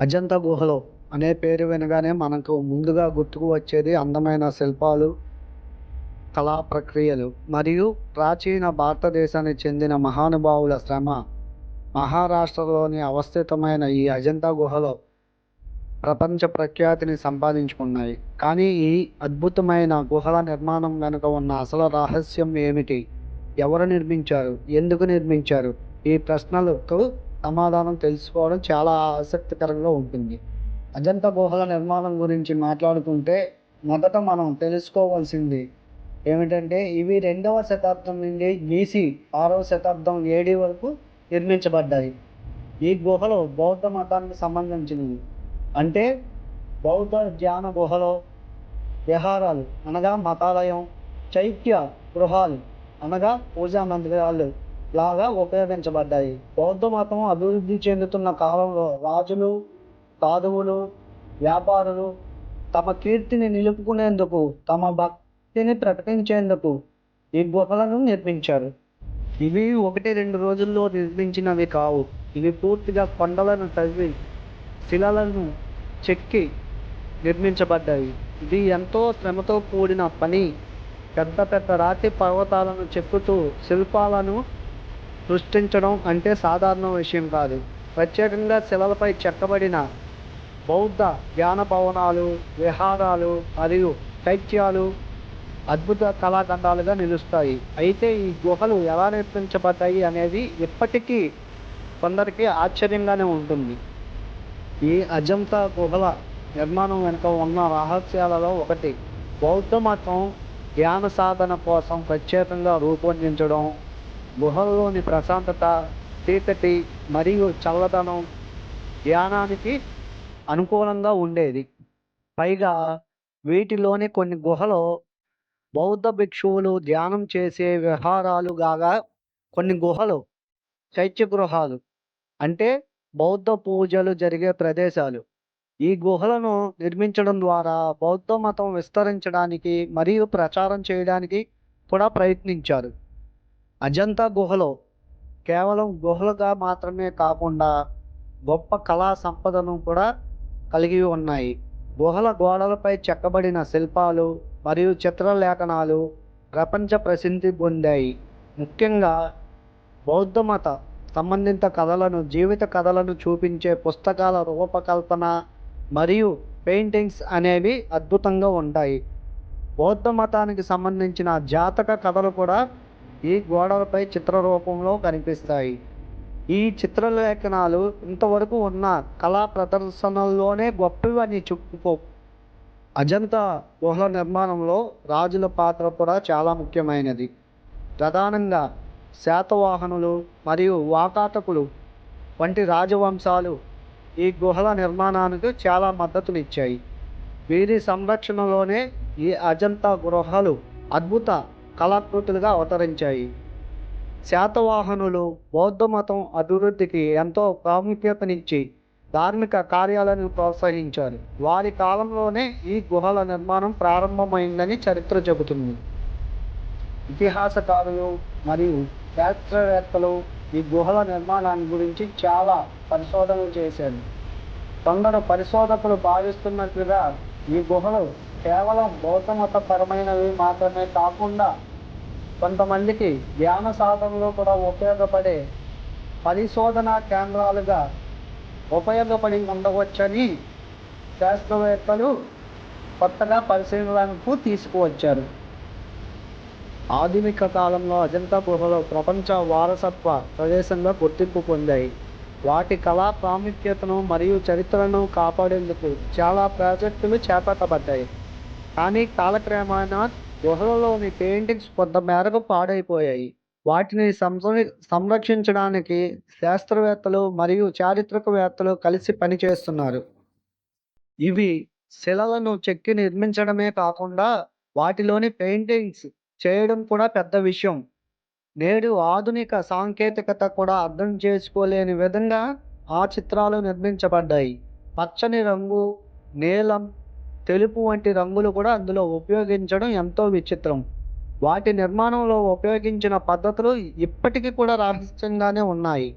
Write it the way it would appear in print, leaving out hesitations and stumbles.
అజంతా గుహలు అనే పేరు వినగానే మనకు ముందుగా గుర్తుకు వచ్చేది అందమైన శిల్పాలు, కళా ప్రక్రియలు మరియు ప్రాచీన భారతదేశానికి చెందిన మహానుభావుల శ్రమ. మహారాష్ట్రలోని అవస్థితమైన ఈ అజంతా గుహలు ప్రపంచ ప్రఖ్యాతిని సంపాదించుకున్నాయి. కానీ ఈ అద్భుతమైన గుహల నిర్మాణం వెనుక ఉన్న అసలు రహస్యం ఏమిటి? ఎవరు నిర్మించారు? ఎందుకు నిర్మించారు? ఈ ప్రశ్నలకు సమాధానం తెలుసుకోవడం చాలా ఆసక్తికరంగా ఉంటుంది. అజంతా గుహల నిర్మాణం గురించి మాట్లాడుకుంటే మొదట మనం తెలుసుకోవాల్సింది ఏమిటంటే ఇవి 2వ శతాబ్దం నుండి BC 6వ శతాబ్దం AD వరకు నిర్మించబడ్డాయి. ఈ గుహలు బౌద్ధ మతానికి సంబంధించినవి. అంటే బౌద్ధ ధ్యాన గుహలు, విహారాలు అనగా మతాలయం, చైత్య గృహాలు అనగా పూజా మందిరాలు లాగా ఉపయోగించబడ్డాయి. బౌద్ధ మతం అభివృద్ధి చెందుతున్న కాలంలో రాజులు, సాధువులు, వ్యాపారులు తమ కీర్తిని నిలుపుకునేందుకు, తమ భక్తిని ప్రకటించేందుకు ఈ గుహలను నిర్మించారు. ఇవి 1-2 రోజుల్లో నిర్మించినవి కావు. ఇవి పూర్తిగా కొండలను తవ్వి శిలలను చెక్కి నిర్మించబడ్డాయి. ఇది ఎంతో శ్రమతో కూడిన పని. పెద్ద పెద్ద రాతి పర్వతాలను చెక్కుతూ శిల్పాలను సృష్టించడం అంటే సాధారణ విషయం కాదు. ప్రత్యేకంగా శిలలపై చెక్కబడిన బౌద్ధ ధ్యాన భవనాలు, విహారాలు మరియు చైత్యాలు అద్భుత కళాఖండాలుగా నిలుస్తాయి. అయితే ఈ గుహలు ఎలా నిర్మించబడ్డాయి అనేది ఇప్పటికీ కొందరికి ఆశ్చర్యంగానే ఉంటుంది. ఈ అజంతా గుహల నిర్మాణం వెనుక ఉన్న రహస్యాలలో ఒకటి బౌద్ధ మతం ధ్యాన సాధన కోసం ప్రత్యేకంగా రూపొందించడం. గుహల్లోని ప్రశాంతత, చీకటి మరియు చల్లదనం ధ్యానానికి అనుకూలంగా ఉండేది. పైగా వీటిలోని కొన్ని గుహలు బౌద్ధ భిక్షువులు ధ్యానం చేసే విహారాలు కాగా, కొన్ని గుహలు చైత్య గృహాలు అంటే బౌద్ధ పూజలు జరిగే ప్రదేశాలు. ఈ గుహలను నిర్మించడం ద్వారా బౌద్ధ మతం విస్తరించడానికి మరియు ప్రచారం చేయడానికి కూడా ప్రయత్నించారు. అజంతా గుహలు కేవలం గుహలుగా మాత్రమే కాకుండా గొప్ప కళా సంపదను కూడా కలిగి ఉన్నాయి. గుహల గోడలపై చెక్కబడిన శిల్పాలు మరియు చిత్రలేఖనాలు ప్రపంచ ప్రసిద్ధి పొందాయి. ముఖ్యంగా బౌద్ధ మత సంబంధిత కథలను, జీవిత కథలను చూపించే పుస్తకాల రూపకల్పన మరియు పెయింటింగ్స్ అనేవి అద్భుతంగా ఉంటాయి. బౌద్ధ మతానికి సంబంధించిన జాతక కథలు కూడా ఈ గోడలపై చిత్ర రూపంలో కనిపిస్తాయి. ఈ చిత్రలేఖనాలు ఇంతవరకు ఉన్న కళా ప్రదర్శనల్లోనే గొప్పవని చెప్పుకో. అజంతా గుహల నిర్మాణంలో రాజుల పాత్ర కూడా చాలా ముఖ్యమైనది. ప్రధానంగా శాతవాహనులు మరియు వాకాటకులు వంటి రాజవంశాలు ఈ గుహల నిర్మాణానికి చాలా మద్దతునిచ్చాయి. వీరి సంరక్షణలోనే ఈ అజంతా గుహలు అద్భుత కళాకృతులుగా అవతరించాయి. శాతవాహనులు బౌద్ధ మతం అభివృద్ధికి ఎంతో ప్రాముఖ్యతనిచ్చి ధార్మిక కార్యాలను ప్రోత్సహించారు. వారి కాలంలోనే ఈ గుహల నిర్మాణం ప్రారంభమైందని చరిత్ర చెబుతుంది. ఇతిహాసకారులు మరియు శాస్త్రవేత్తలు ఈ గుహల నిర్మాణాన్ని గురించి చాలా పరిశోధనలు చేశారు. కొందరు పరిశోధకులు భావిస్తున్నట్లుగా ఈ గుహలు కేవలం బౌద్ధ మతపరమైనవి మాత్రమే కాకుండా కొంతమందికి ధ్యాన సాధనలో కూడా ఉపయోగపడే పరిశోధనా కేంద్రాలుగా ఉపయోగపడి ఉండవచ్చని శాస్త్రవేత్తలు కొత్తగా పరిశీలనకు తీసుకువచ్చారు. ఆధునిక కాలంలో అజంతా గుహలు ప్రపంచ వారసత్వ ప్రదేశంగా గుర్తింపు పొందాయి. వాటి కళా ప్రాముఖ్యతను మరియు చరిత్రను కాపాడేందుకు చాలా ప్రాజెక్టులు చేపట్టబడ్డాయి. కానీ కాలక్రమేణా గుహలలోని పెయింటింగ్స్ కొంత మేరకు పాడైపోయాయి. వాటిని సంరక్షించడానికి శాస్త్రవేత్తలు మరియు చారిత్రకవేత్తలు కలిసి పనిచేస్తున్నారు. ఇవి శిలలను చెక్కి నిర్మించడమే కాకుండా వాటిలోని పెయింటింగ్స్ చేయడం కూడా పెద్ద విషయం. నేడు ఆధునిక సాంకేతికత కూడా అర్థం చేసుకోలేని విధంగా ఆ చిత్రాలు నిర్మించబడ్డాయి. పచ్చని రంగు, నీలం, తెలుపు వంటి రంగులు కూడా అందులో ఉపయోగించడం ఎంతో విచిత్రం. వాటి నిర్మాణంలో ఉపయోగించిన పద్ధతులు ఇప్పటికీ కూడా రహస్యంగానే ఉన్నాయి.